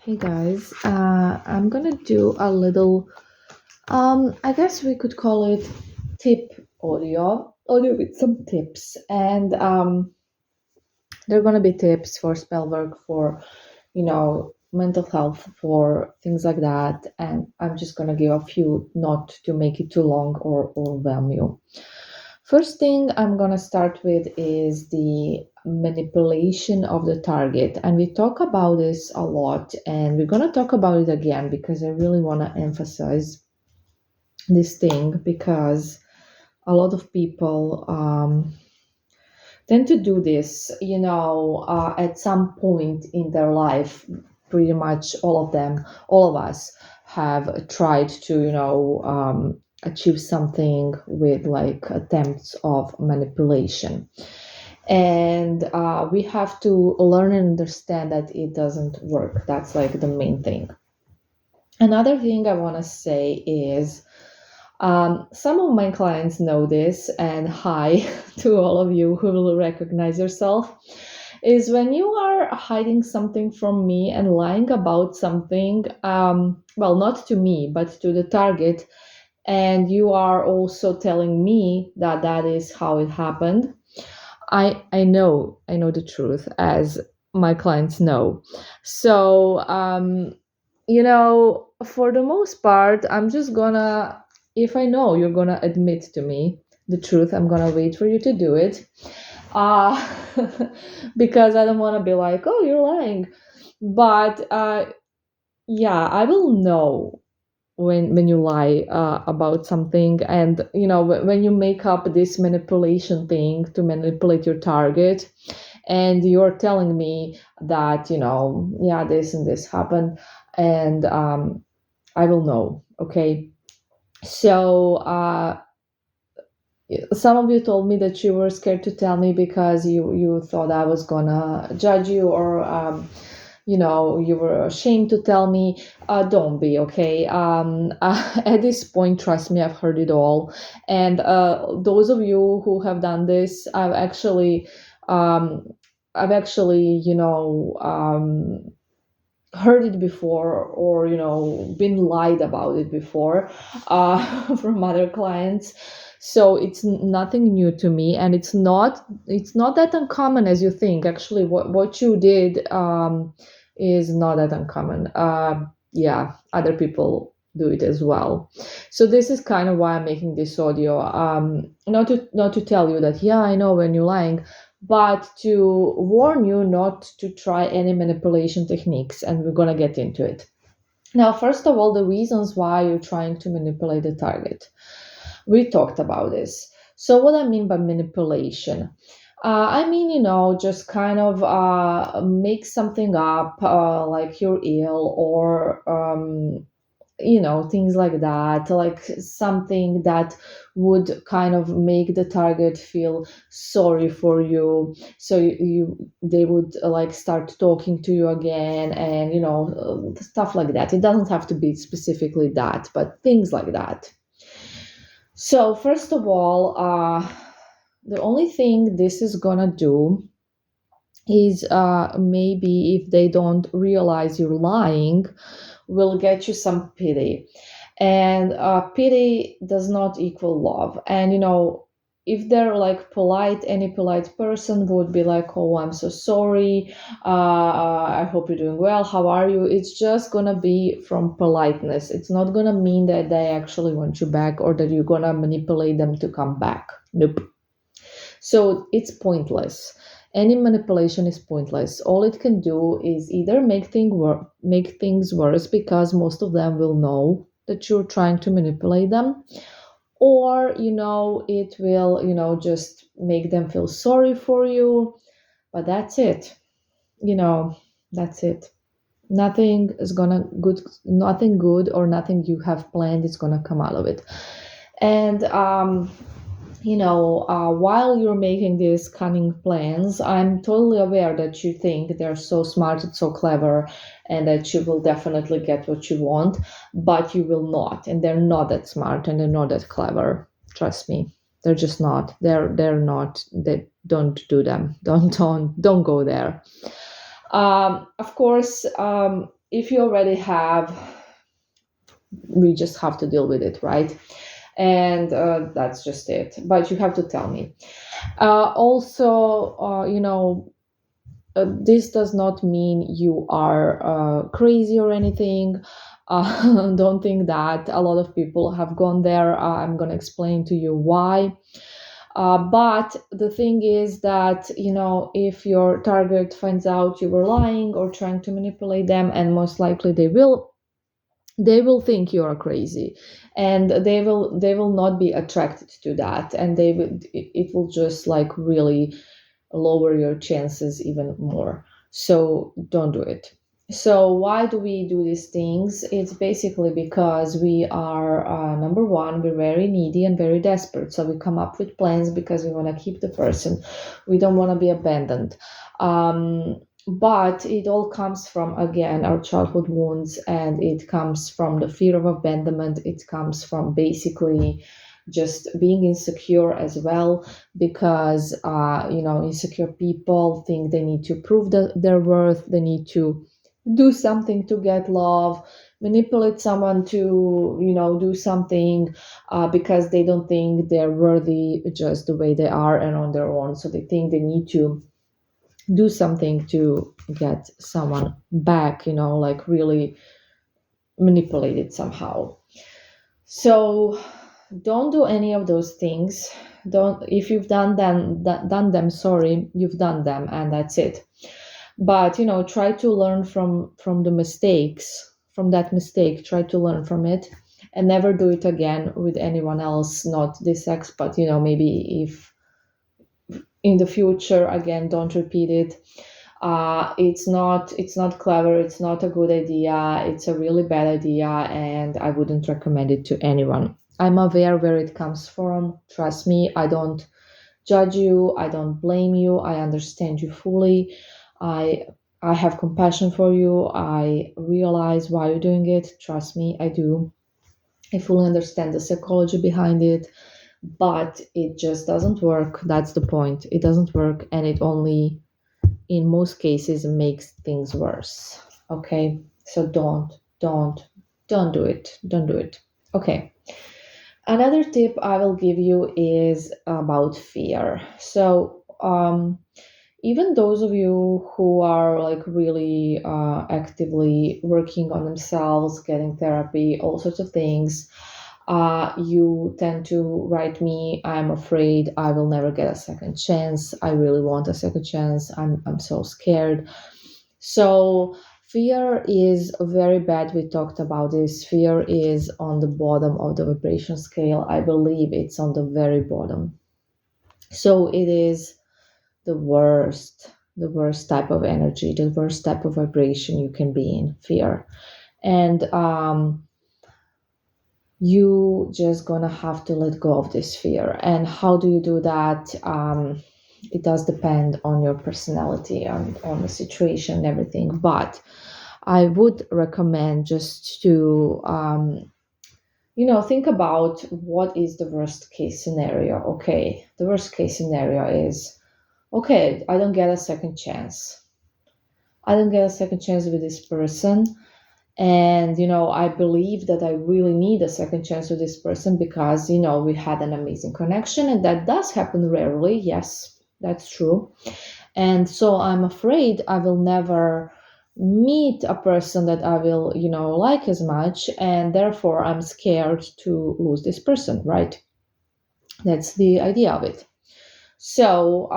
Hey guys, I'm gonna do a little, I guess we could call it tip audio with some tips. And they're gonna be tips for spell work, for, mental health, for things like that. And I'm just gonna give a few, not to make it too long or overwhelm you. First thing I'm going to start with is the manipulation of the target. And we talk about this a lot, and we're going to talk about it again because I really want to emphasize this thing because a lot of people tend to do this, at some point in their life. Pretty much all of us have tried to, achieve something with like attempts of manipulation. And we have to learn and understand that it doesn't work. That's like the main thing. Another thing I want to say is some of my clients know this, and hi to all of you who will recognize yourself, is when you are hiding something from me and lying about something, well, not to me, but to the target, and you are also telling me that that is how it happened. I know the truth, as my clients know. So for the most part, I'm just gonna, if I know you're gonna admit to me the truth, I'm gonna wait for you to do it. Uh, because I don't want to be like, oh, you're lying. But yeah, I will know when you lie about something, and when you make up this manipulation thing to manipulate your target, and you're telling me that yeah, this and this happened, and I will know. Okay. So some of you told me that you were scared to tell me because you thought I was gonna judge you, or you were ashamed to tell me. Don't be. Okay. At this point, trust me, I've heard it all. And those of you who have done this, um, I've actually heard it before, or been lied about it before, from other clients. So it's nothing new to me, and it's not that uncommon as you think. Actually, what you did is not that uncommon. Yeah, other people do it as well. So this is kind of why I'm making this audio, not to tell you that, yeah, I know when you're lying, but to warn you not to try any manipulation techniques, and we're going to get into it. Now, first of all, the reasons why you're trying to manipulate the target. We talked about this. So, what I mean by manipulation? I mean, just kind of make something up, like you're ill, or things like that, like something that would kind of make the target feel sorry for you, so they would like start talking to you again, and stuff like that. It doesn't have to be specifically that, but things like that. So first of all, the only thing this is gonna do is, maybe if they don't realize you're lying, will get you some pity. And pity does not equal love. And if they're like polite, any polite person would be like, oh, I'm so sorry, I hope you're doing well, how are you. It's just gonna be from politeness. It's not gonna mean that they actually want you back, or that you're gonna manipulate them to come back. Nope. So it's pointless. Any manipulation is pointless. All it can do is either make things worse, because most of them will know that you're trying to manipulate them, or it will just make them feel sorry for you. But that's it. You know, that's it. Nothing good, or nothing you have planned is gonna come out of it. And while you're making these cunning plans, I'm totally aware that you think they're so smart and so clever, and that you will definitely get what you want, but you will not. And they're not that smart, and they're not that clever. Trust me, they're just not. They're not. They don't do them. Don't go there. Of course. if you already have, we just have to deal with it, right? And that's just it. But you have to tell me. Also, this does not mean you are crazy or anything. Don't think that. A lot of people have gone there. I'm going to explain to you why. But the thing is that, if your target finds out you were lying or trying to manipulate them, and most likely they will think you are crazy, and they will not be attracted to that, and it will just like really lower your chances even more. So don't do it. So why do we do these things? It's basically because we are, number one, we're very needy and very desperate. So we come up with plans because we want to keep the person. We don't want to be abandoned. But it all comes from, again, our childhood wounds, and it comes from the fear of abandonment. It comes from basically just being insecure as well, because insecure people think they need to prove their worth. They need to do something to get love, manipulate someone to do something, because they don't think they're worthy just the way they are and on their own. So they think they need to do something to get someone back, like really manipulated somehow. So don't do any of those things. Don't. If you've done them, sorry, you've done them, and that's it. But try to learn from the mistakes, from that mistake. Try to learn from it, and never do it again with anyone else, not this ex, but maybe if in the future, again, don't repeat it. It's not clever, it's not a good idea, it's a really bad idea, and I wouldn't recommend it to anyone. I'm aware where it comes from. Trust me, I don't judge you, I don't blame you, I understand you fully. I have compassion for you. I realize why you're doing it. Trust me, I do. I fully understand the psychology behind it, but it just doesn't work. That's the point. It doesn't work, and it only, in most cases, makes things worse. Okay, so don't do it. Don't do it. Okay. Another tip I will give you is about fear. So even those of you who are like really actively working on themselves, getting therapy, all sorts of things, you tend to write me, I'm afraid I will never get a second chance. I really want a second chance. I'm so scared. So fear is very bad. We talked about this. Fear is on the bottom of the vibration scale. I believe it's on the very bottom. So it is the worst type of energy, the worst type of vibration you can be in, fear. And you just gonna have to let go of this fear. And how do you do that? It does depend on your personality and on the situation and everything, but I would recommend just to think about what is the worst case scenario. Okay, the worst case scenario is, okay, I don't get a second chance. I don't get a second chance with this person. And, I believe that I really need a second chance with this person because, we had an amazing connection. And that does happen rarely. Yes, that's true. And so I'm afraid I will never meet a person that I will, like as much. And therefore, I'm scared to lose this person, right? That's the idea of it. So,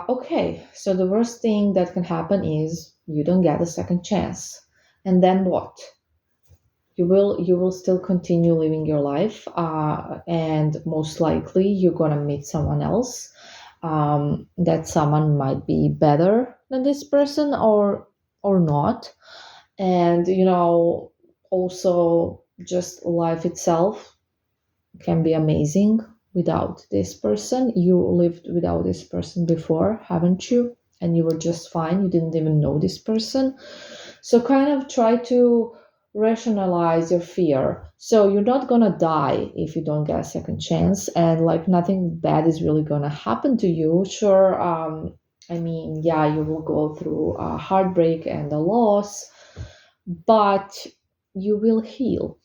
okay. So the worst thing that can happen is you don't get a second chance. And then what? You will still continue living your life, and most likely you're gonna meet someone else. That someone might be better than this person, or not. And also just life itself can be amazing without this person. You lived without this person before, haven't you? And you were just fine. You didn't even know this person. So kind of try to rationalize your fear. So you're not gonna die if you don't get a second chance, and like nothing bad is really gonna happen to you. Sure, I mean, yeah, you will go through a heartbreak and a loss, but you will heal.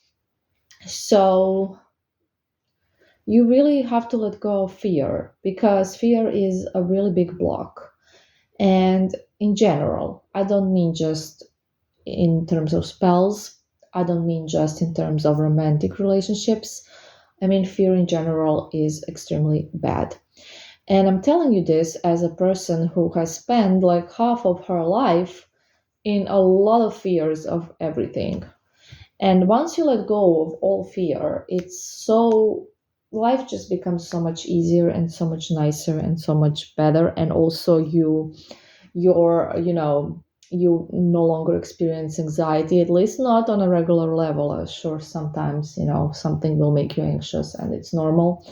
So you really have to let go of fear, because fear is a really big block. And in general, I don't mean just in terms of spells, I don't mean just in terms of romantic relationships. I mean, fear in general is extremely bad. And I'm telling you this as a person who has spent like half of her life in a lot of fears of everything. And once you let go of all fear, it's so, life just becomes so much easier and so much nicer and so much better. And also you're, you no longer experience anxiety, at least not on a regular level. Sure, sometimes, something will make you anxious and it's normal,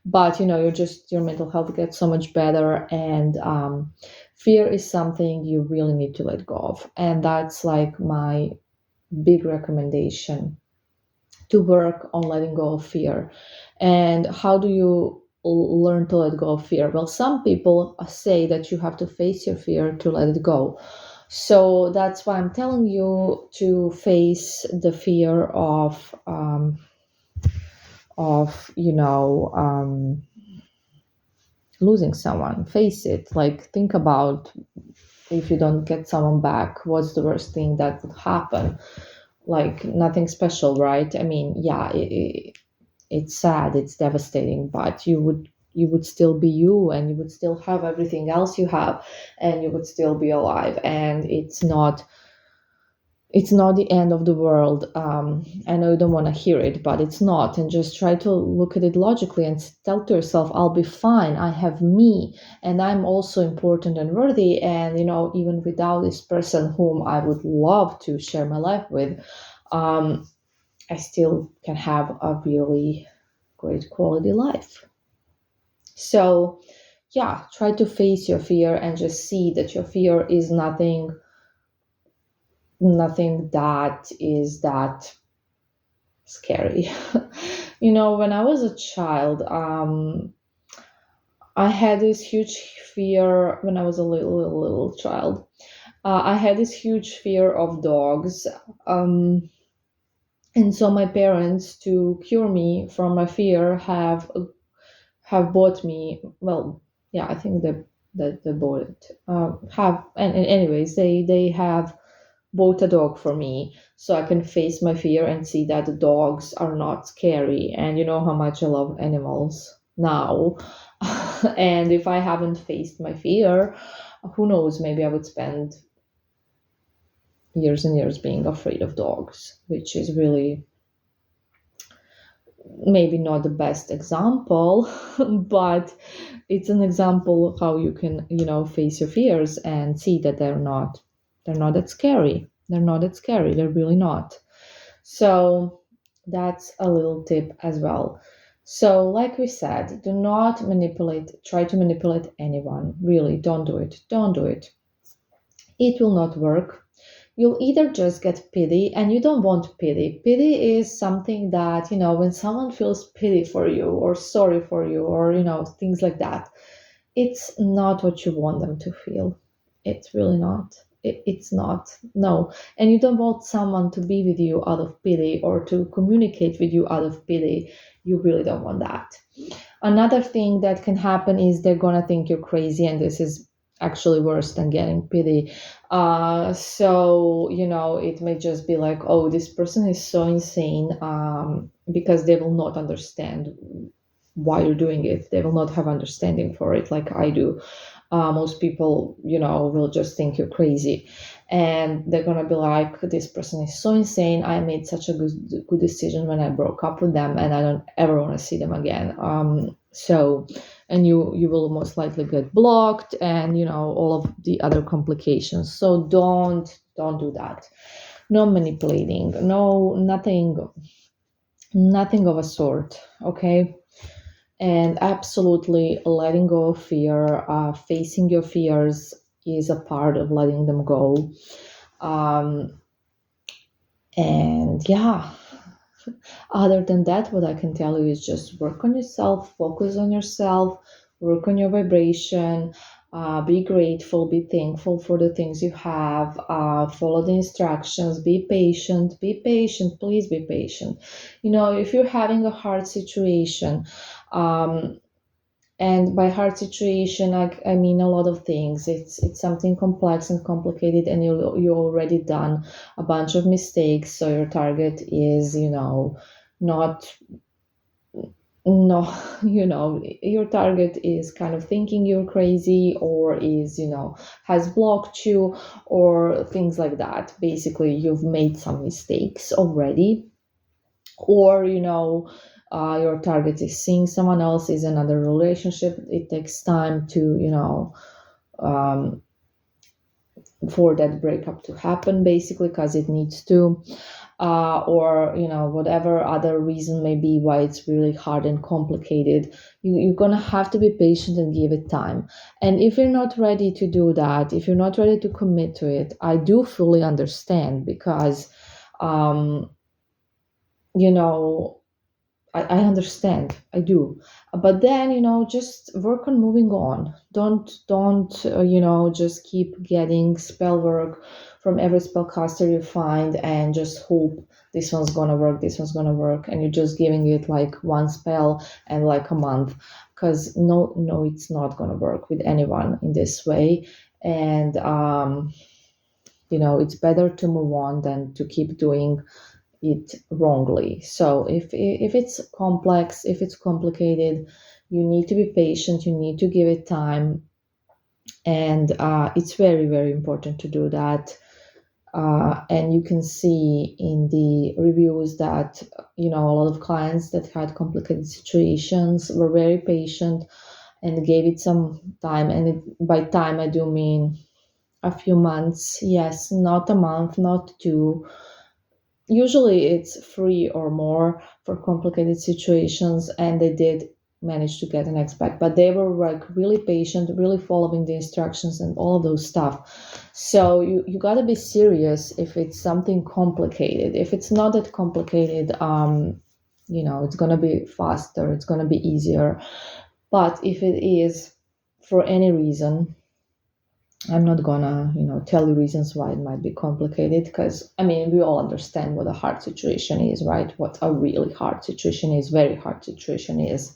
but your mental health gets so much better. And fear is something you really need to let go of. And that's like my big recommendation, to work on letting go of fear. And how do you learn to let go of fear? Well, some people say that you have to face your fear to let it go. So that's why I'm telling you to face the fear of losing someone. Face it. Like, think about, if you don't get someone back, what's the worst thing that would happen? Like, nothing special, right? I mean, yeah, it's sad, it's devastating, but you would still be you, and you would still have everything else you have, and you would still be alive. And it's not the end of the world. I know you don't want to hear it, but it's not. And just try to look at it logically and tell to yourself, I'll be fine, I have me, and I'm also important and worthy. And even without this person whom I would love to share my life with, um, I still can have a really great quality life. So, yeah, try to face your fear and just see that your fear is nothing that is that scary. When I was a child, I had this huge fear when I was a little child. I had this huge fear of dogs. And so my parents, to cure me from my fear, have bought me, well, yeah, I think they bought it, have and anyways, they have bought a dog for me, so I can face my fear and see that the dogs are not scary. And you know how much I love animals now. And if I haven't faced my fear, who knows, maybe I would spend years and years being afraid of dogs, which is really maybe not the best example, but it's an example of how you can, face your fears and see that they're not that scary. They're not that scary. They're really not. So that's a little tip as well. So, like we said, do not try to manipulate anyone. Really, don't do it. Don't do it. It will not work. You'll either just get pity, and you don't want pity. Pity is something that, when someone feels pity for you or sorry for you, or, things like that, it's not what you want them to feel. It's really not. It's not. No. And you don't want someone to be with you out of pity or to communicate with you out of pity. You really don't want that. Another thing that can happen is they're gonna think you're crazy, and this is actually worse than getting pity. So it may just be like, oh, this person is so insane, because they will not understand why you're doing it. They will not have understanding for it like I do. Most people, will just think you're crazy, and they're gonna be like, this person is so insane. I made such a good decision when I broke up with them, and I don't ever want to see them again. So, and you will most likely get blocked, and all of the other complications. So don't do that. No manipulating. No, nothing of a sort. Okay. And absolutely letting go of fear, facing your fears is a part of letting them go. Um, and yeah, other than that, what I can tell you is just work on yourself, focus on yourself, work on your vibration, Be grateful, be thankful for the things you have, follow the instructions, be patient, please be patient. If you're having a hard situation, um, and by hard situation, I mean a lot of things. It's something complex and complicated, and you already done a bunch of mistakes. So your target is, not no, your target is kind of thinking you're crazy, or is, has blocked you, or things like that. Basically, you've made some mistakes already, or your target is seeing someone else, is another relationship. It takes time to um, for that breakup to happen, basically, because it needs to, or whatever other reason may be why it's really hard and complicated. You're gonna have to be patient and give it time. And if you're not ready to do that, if you're not ready to commit to it, I do fully understand, because um, you know I understand. I do. But then, just work on moving on. Don't, just keep getting spell work from every spellcaster you find, and just hope this one's gonna work, this one's gonna work, and you're just giving it like one spell and like a month. Because no, it's not gonna work with anyone in this way. And, it's better to move on than to keep doing it wrongly. So if it's complex, if it's complicated, you need to be patient. You need to give it time, and it's very, very important to do that. And you can see in the reviews that a lot of clients that had complicated situations were very patient and gave it some time. And by time, I do mean a few months. Yes, not a month, not two. Usually it's 3 or more for complicated situations, and they did manage to get an expert, but they were like really patient, really following the instructions and all of those stuff. So you got to be serious if it's something complicated. If it's not that complicated, it's going to be faster, it's going to be easier. But if it is, for any reason, I'm not gonna, tell you reasons why it might be complicated, because I mean, we all understand what a hard situation is, right? What a really hard situation is, very hard situation is.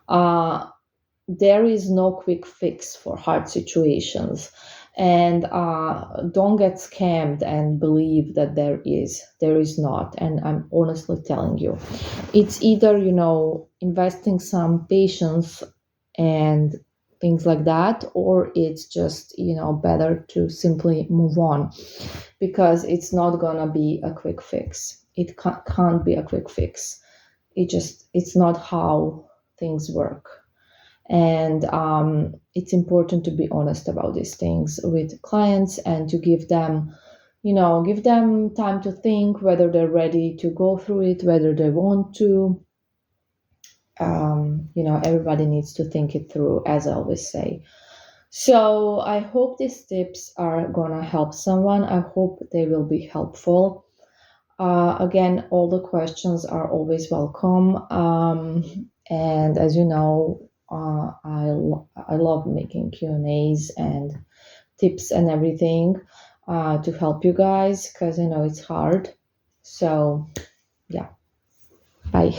There is no quick fix for hard situations, and don't get scammed and believe that there is. There is not, and I'm honestly telling you, it's either investing some patience and things like that, or it's just better to simply move on, because it's not gonna be a quick fix. It can't be a quick fix. It's not how things work. And it's important to be honest about these things with clients, and to give them time to think whether they're ready to go through it, whether they want to. Everybody needs to think it through, as I always say. So I hope these tips are gonna help someone. I hope they will be helpful. Again, all the questions are always welcome. And as you know, I love making Q&As and tips and everything to help you guys, because I know it's hard. So yeah, bye.